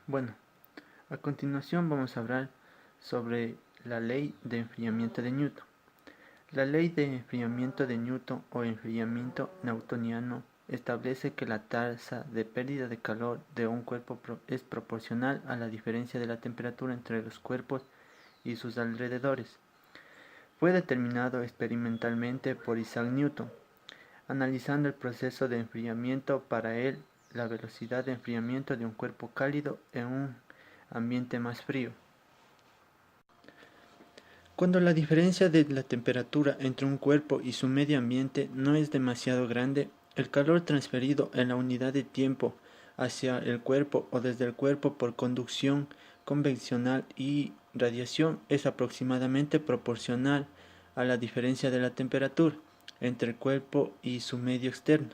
Bueno, a continuación vamos a hablar sobre la ley de enfriamiento de Newton. La ley de enfriamiento de Newton o enfriamiento newtoniano establece que la tasa de pérdida de calor de un cuerpo es proporcional a la diferencia de la temperatura entre los cuerpos y sus alrededores. Fue determinado experimentalmente por Isaac Newton. Analizando el proceso de enfriamiento, para él, la velocidad de enfriamiento de un cuerpo cálido en un ambiente más frío. Cuando la diferencia de la temperatura entre un cuerpo y su medio ambiente no es demasiado grande, el calor transferido en la unidad de tiempo hacia el cuerpo o desde el cuerpo por conducción convencional y radiación es aproximadamente proporcional a la diferencia de la temperatura entre el cuerpo y su medio externo.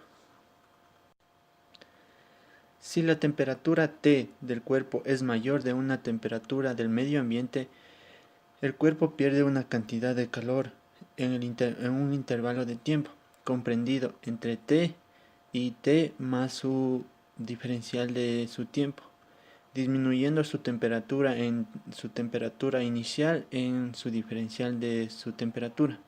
Si la temperatura T del cuerpo es mayor de una temperatura del medio ambiente, el cuerpo pierde una cantidad de calor en un intervalo de tiempo comprendido entre T y T más su diferencial de su tiempo, disminuyendo su temperatura en su temperatura inicial en su diferencial de su temperatura.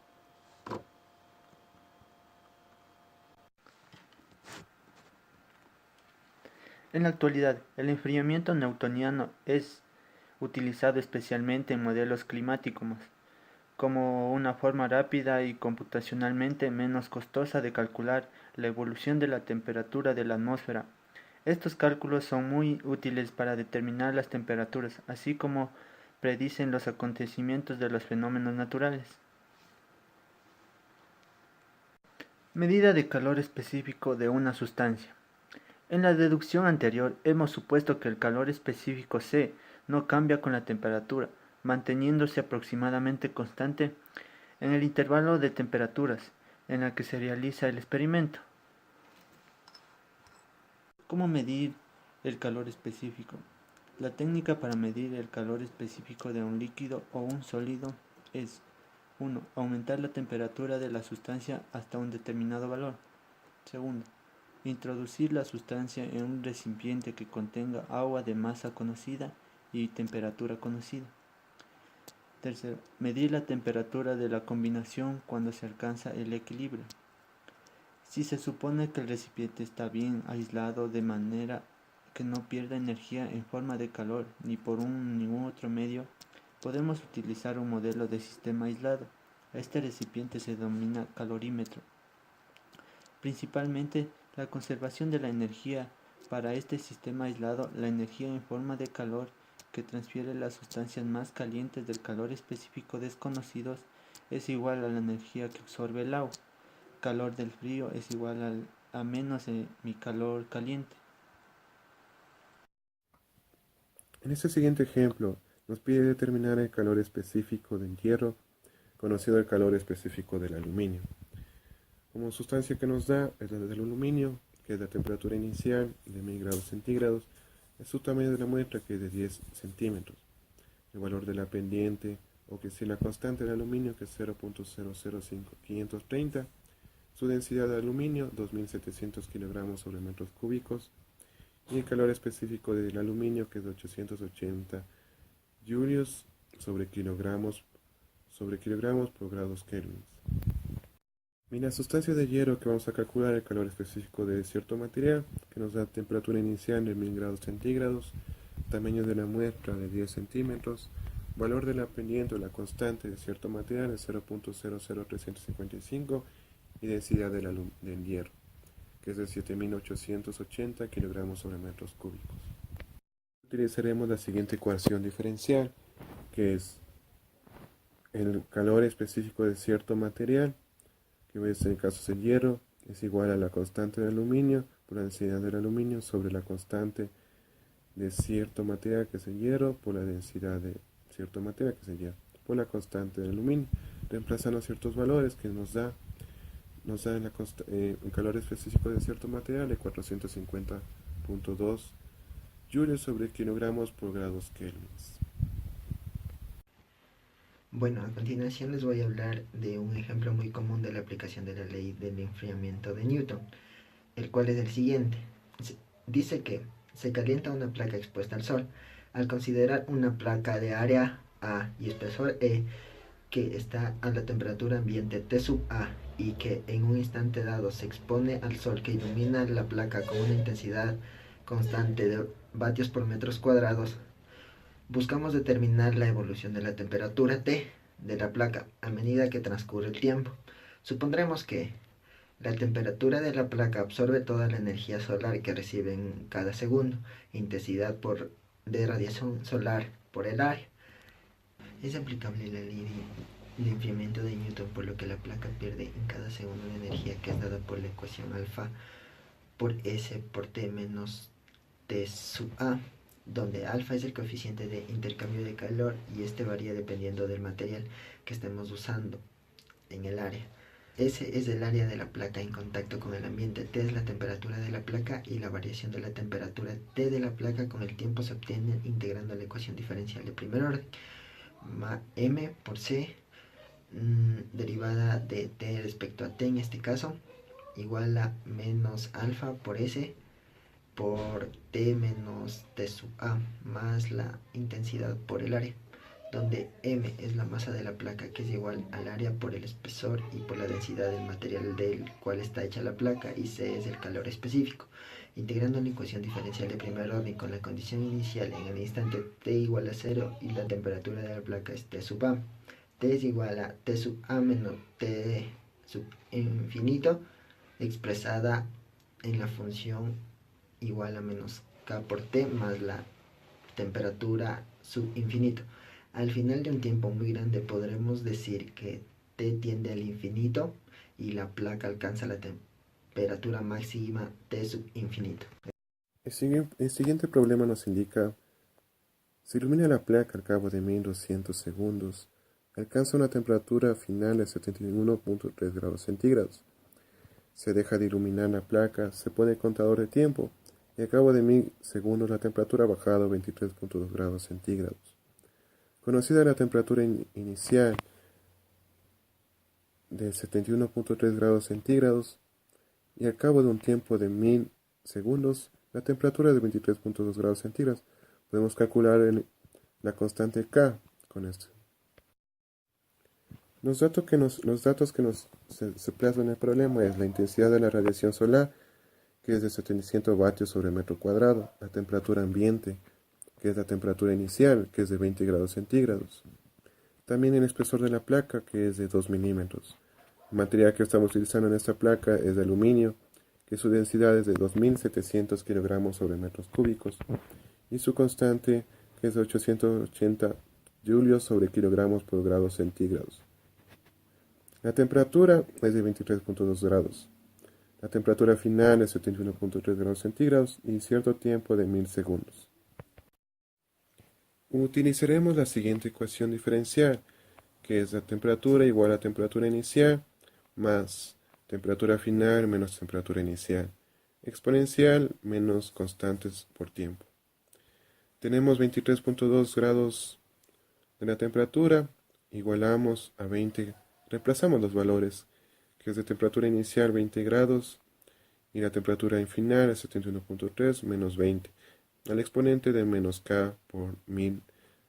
En la actualidad, el enfriamiento newtoniano es utilizado especialmente en modelos climáticos como una forma rápida y computacionalmente menos costosa de calcular la evolución de la temperatura de la atmósfera. Estos cálculos son muy útiles para determinar las temperaturas, así como predicen los acontecimientos de los fenómenos naturales. Medida de calor específico de una sustancia. En la deducción anterior hemos supuesto que el calor específico C no cambia con la temperatura, manteniéndose aproximadamente constante en el intervalo de temperaturas en el que se realiza el experimento. ¿Cómo medir el calor específico? La técnica para medir el calor específico de un líquido o un sólido es 1. Aumentar la temperatura de la sustancia hasta un determinado valor. 2. Introducir la sustancia en un recipiente que contenga agua de masa conocida y temperatura conocida. 3. Medir la temperatura de la combinación cuando se alcanza el equilibrio. Si se supone que el recipiente está bien aislado de manera que no pierda energía en forma de calor ni por ningún otro medio, podemos utilizar un modelo de sistema aislado. A este recipiente se denomina calorímetro. Principalmente, la conservación de la energía. Para este sistema aislado, la energía en forma de calor que transfiere las sustancias más calientes del calor específico desconocidos es igual a la energía que absorbe el agua. Calor del frío es igual a menos de mi calor caliente. En este siguiente ejemplo, nos pide determinar el calor específico del hierro, conocido el calor específico del aluminio. Como sustancia que nos da es la del aluminio, que es la temperatura inicial de 1000 grados centígrados, es su tamaño de la muestra, que es de 10 centímetros. El valor de la pendiente, o que si la constante del aluminio, que es 0.005530, su densidad de aluminio, 2700 kilogramos sobre metros cúbicos, y el calor específico del aluminio, que es de 880 julios sobre kilogramos por grados Kelvin. Y la sustancia de hierro, que vamos a calcular el calor específico de cierto material, que nos da temperatura inicial de 1000 grados centígrados, tamaño de la muestra de 10 centímetros, valor de la pendiente o la constante de cierto material de 0.00355 y densidad del hierro, que es de 7880 kilogramos sobre metros cúbicos. Utilizaremos la siguiente ecuación diferencial, que es el calor específico de cierto material, que en este caso es el hierro, es igual a la constante de aluminio por la densidad del aluminio sobre la constante de cierto material, que es el hierro, por la densidad de cierto material, que es el hierro, por la constante del aluminio, reemplazando ciertos valores que nos da un calor específico de cierto material de 450.2 julios sobre kilogramos por grados Kelvin. Bueno, a continuación les voy a hablar de un ejemplo muy común de la aplicación de la ley del enfriamiento de Newton, el cual es el siguiente. Dice que Se calienta una placa expuesta al sol. Al considerar una placa de área A y espesor E que está a la temperatura ambiente T sub A y que en un instante dado se expone al sol que ilumina la placa con una intensidad constante de vatios por metros cuadrados, buscamos determinar la evolución de la temperatura T de la placa a medida que transcurre el tiempo. Supondremos que la temperatura de la placa absorbe toda la energía solar que recibe en cada segundo, intensidad de radiación solar por el área. Es aplicable la ley de enfriamiento de Newton, por lo que la placa pierde en cada segundo la energía que es dada por la ecuación alfa por S por T menos T sub A, donde alfa es el coeficiente de intercambio de calor y este varía dependiendo del material que estemos usando en el área. S es el área de la placa en contacto con el ambiente, T es la temperatura de la placa y la variación de la temperatura T de la placa con el tiempo se obtiene integrando la ecuación diferencial de primer orden. M por C, derivada de T respecto a T en este caso, igual a menos alfa por S por T menos T sub A más la intensidad por el área, donde M es la masa de la placa, que es igual al área por el espesor y por la densidad del material del cual está hecha la placa, y C es el calor específico. Integrando la ecuación diferencial de primer orden con la condición inicial en el instante T igual a 0 y la temperatura de la placa es T sub A. T es igual a T sub A menos T sub infinito expresada en la función igual a menos K por T más la temperatura sub infinito. Al final de un tiempo muy grande podremos decir que T tiende al infinito y la placa alcanza la temperatura máxima T sub infinito. El siguiente problema nos indica: se ilumina la placa al cabo de 1200 segundos, alcanza una temperatura final de 71.3 grados centígrados. Se deja de iluminar la placa, se pone el contador de tiempo y al cabo de 1000 segundos la temperatura ha bajado a 23.2 grados centígrados. Conocida la temperatura inicial de 71.3 grados centígrados y al cabo de un tiempo de 1000 segundos la temperatura de 23.2 grados centígrados, podemos calcular la constante K con esto. Los datos que se plasman en el problema es la intensidad de la radiación solar, que es de 700 vatios sobre metro cuadrado, la temperatura ambiente, que es la temperatura inicial, que es de 20 grados centígrados. También el espesor de la placa, que es de 2 milímetros. El material que estamos utilizando en esta placa es de aluminio, que su densidad es de 2700 kilogramos sobre metros cúbicos, y su constante, que es de 880 julios sobre kilogramos por grados centígrados. La temperatura es de 23.2 grados. La temperatura final es 71.3 grados centígrados y cierto tiempo de 1000 segundos. Utilizaremos la siguiente ecuación diferencial, que es la temperatura igual a temperatura inicial más temperatura final menos temperatura inicial, exponencial menos constantes por tiempo. Tenemos 23.2 grados de la temperatura, igualamos a 20, reemplazamos los valores, que es de temperatura inicial 20 grados y la temperatura final es 71.3 menos 20, al exponente de menos K por 1000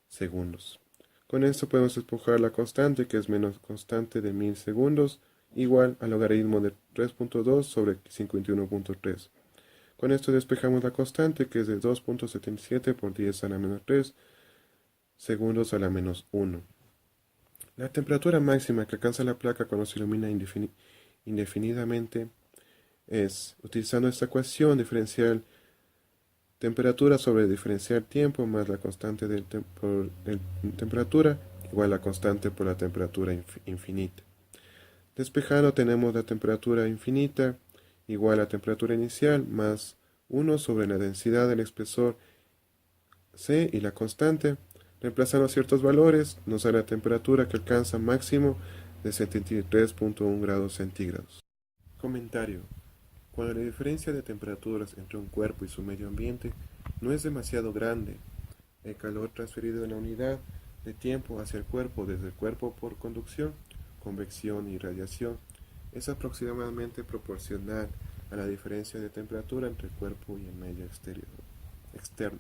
segundos. Con esto podemos despojar la constante, que es menos constante de 1000 segundos, igual al logaritmo de 3.2 sobre 51.3. Con esto despejamos la constante, que es de 2.77 por 10 a la menos 3 segundos a la menos 1. La temperatura máxima que alcanza la placa cuando se ilumina indefinidamente es, utilizando esta ecuación diferencial, temperatura sobre diferencial tiempo más la constante de temperatura igual a la constante por la temperatura infinita. Despejando tenemos la temperatura infinita igual a temperatura inicial más 1 sobre la densidad del espesor C y la constante. Reemplazando ciertos valores nos da la temperatura que alcanza máximo de 73.1 grados centígrados. Comentario: cuando la diferencia de temperaturas entre un cuerpo y su medio ambiente no es demasiado grande, el calor transferido de la unidad de tiempo hacia el cuerpo desde el cuerpo por conducción, convección y radiación es aproximadamente proporcional a la diferencia de temperatura entre el cuerpo y el medio exterior. externo.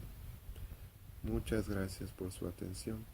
Muchas gracias por su atención.